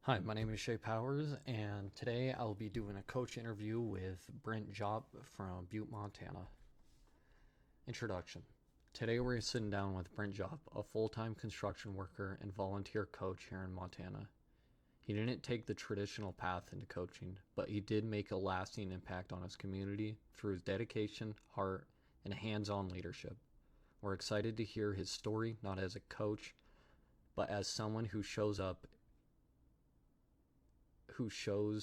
Hi, my name is Shay Powers, and today I'll be doing a coach interview with Brent from Butte, Montana. Introduction. Today we're sitting down with Brent, a full-time construction worker and volunteer coach here in Montana. He didn't take the traditional path into coaching, but he did make a lasting impact on his community through his dedication, heart, and hands-on leadership. We're excited to hear his story, not as a coach, but as someone who shows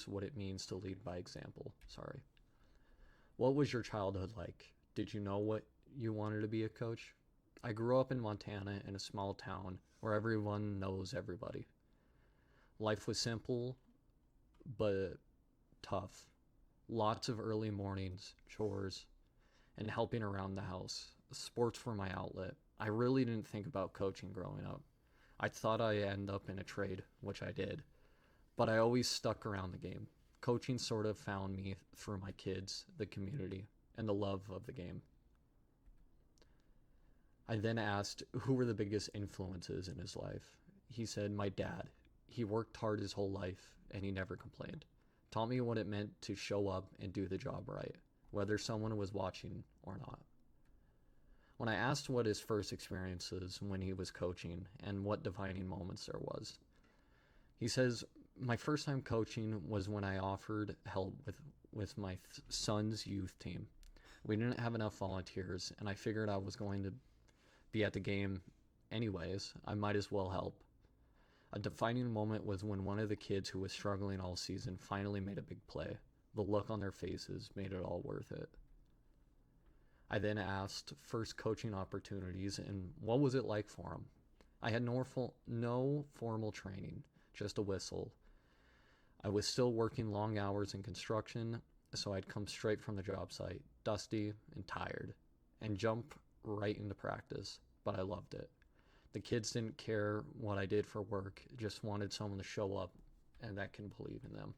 what it means to lead by example. Sorry. What was your childhood like? Did you know what you wanted to be a coach? I grew up in Montana in a small town where everyone knows everybody. Life was simple but tough. Lots of early mornings, chores, and helping around the house. Sports were my outlet. I really didn't think about coaching growing up. I thought I'd end up in a trade, which I did, but I always stuck around the game. Coaching sort of found me through my kids, the community, and the love of the game. I then asked who were the biggest influences in his life. He said, my dad. He worked hard his whole life and he never complained. Taught me what it meant to show up and do the job right, whether someone was watching or not. When I asked what his first experiences when he was coaching and what defining moments there was, he says, my first time coaching was when I offered help with my son's youth team. We didn't have enough volunteers, and I figured I was going to be at the game anyways. I might as well help. A defining moment was when one of the kids who was struggling all season finally made a big play. The look on their faces made it all worth it. I then asked first coaching opportunities and what was it like for him. I had no formal training, just a whistle. I was still working long hours in construction, so I'd come straight from the job site, dusty and tired, and jump right into practice, but I loved it. The kids didn't care what I did for work, just wanted someone to show up and that can believe in them.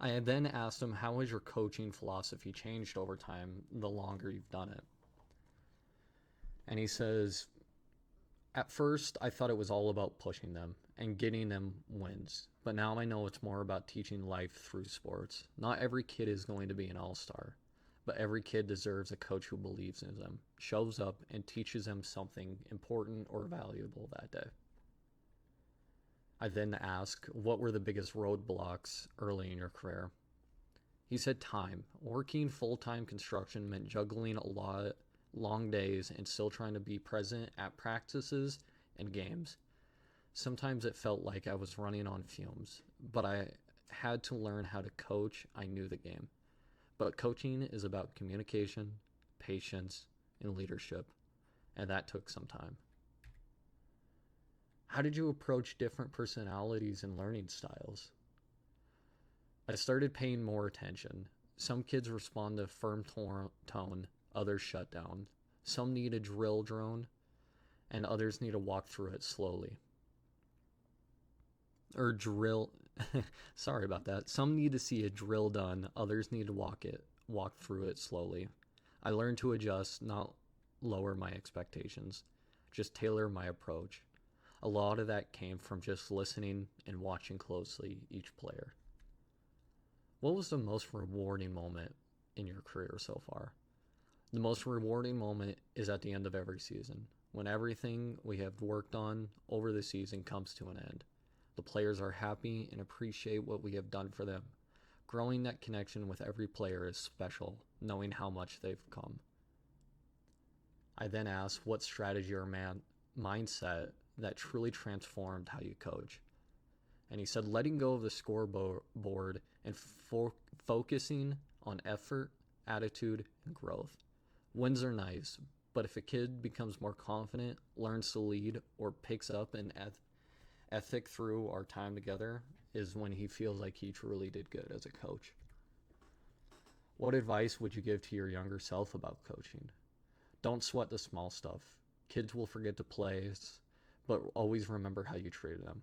I had then asked him, how has your coaching philosophy changed over time the longer you've done it? And he says, at first, I thought it was all about pushing them and getting them wins, but now I know it's more about teaching life through sports. Not every kid is going to be an all-star, but every kid deserves a coach who believes in them, shows up, and teaches them something important or valuable that day. I then asked, what were the biggest roadblocks early in your career? He said time. Working full-time construction meant juggling a lot long days and still trying to be present at practices and games. Sometimes it felt like I was running on fumes, but I had to learn how to coach. I knew the game. But coaching is about communication, patience, and leadership, and that took some time. How did you approach different personalities and learning styles? I started paying more attention. Some kids respond to firm tone, others shut down. Some need a drill drone, and others need to walk through it slowly. Or drill, sorry about that. Some need to see a drill done, others need to walk through it slowly. I learned to adjust, not lower my expectations, just tailor my approach. A lot of that came from just listening and watching closely each player. What was the most rewarding moment in your career so far? The most rewarding moment is at the end of every season, when everything we have worked on over the season comes to an end. The players are happy and appreciate what we have done for them. Growing that connection with every player is special, knowing how much they've come. I then asked what strategy or mindset that truly transformed how you coach. And he said letting go of the scoreboard and focusing on effort, attitude, and growth. Wins are nice, but if a kid becomes more confident, learns to lead, or picks up an ethic through our time together, is when he feels like he truly did good as a coach. What advice would you give to your younger self about coaching? Don't sweat the small stuff. Kids will forget to play, but always remember how you treated them.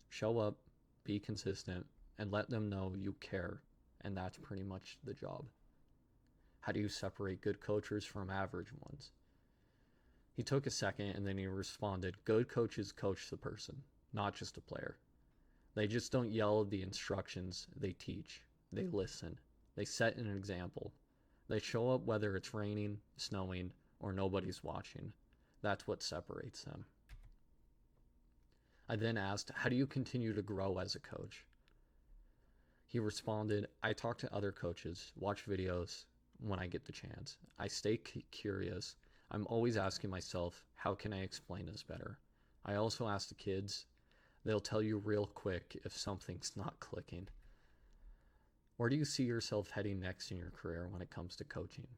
Show up, be consistent, and let them know you care, and that's pretty much the job. How do you separate good coaches from average ones? He took a second and then he responded, good coaches coach the person, not just a player. They just don't yell the instructions, they teach. They listen. They set an example. They show up whether it's raining, snowing, or nobody's watching. That's what separates them. I then asked, how do you continue to grow as a coach? He responded, I talk to other coaches, watch videos when I get the chance. I stay curious. I'm always asking myself, how can I explain this better? I also ask the kids. They'll tell you real quick if something's not clicking. Where do you see yourself heading next in your career when it comes to coaching?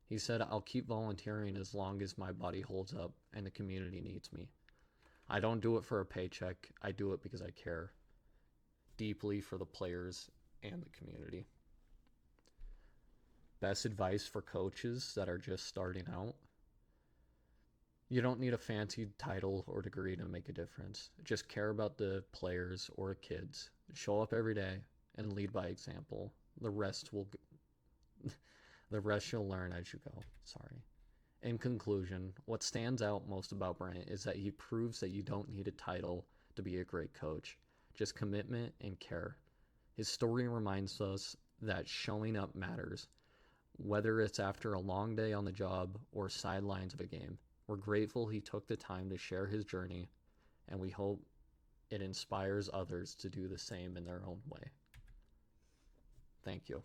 He said, I'll keep volunteering as long as my body holds up and the community needs me. I don't do it for a paycheck. I do it because I care deeply for the players and the community. Best advice for coaches that are just starting out. You don't need a fancy title or degree to make a difference. Just care about the players or kids. Show up every day and lead by example. The rest you'll learn as you go. Sorry. In conclusion, what stands out most about Brent is that he proves that you don't need a title to be a great coach. Just commitment and care. His story reminds us that showing up matters, whether it's after a long day on the job or sidelines of a game. We're grateful he took the time to share his journey, and we hope it inspires others to do the same in their own way. Thank you.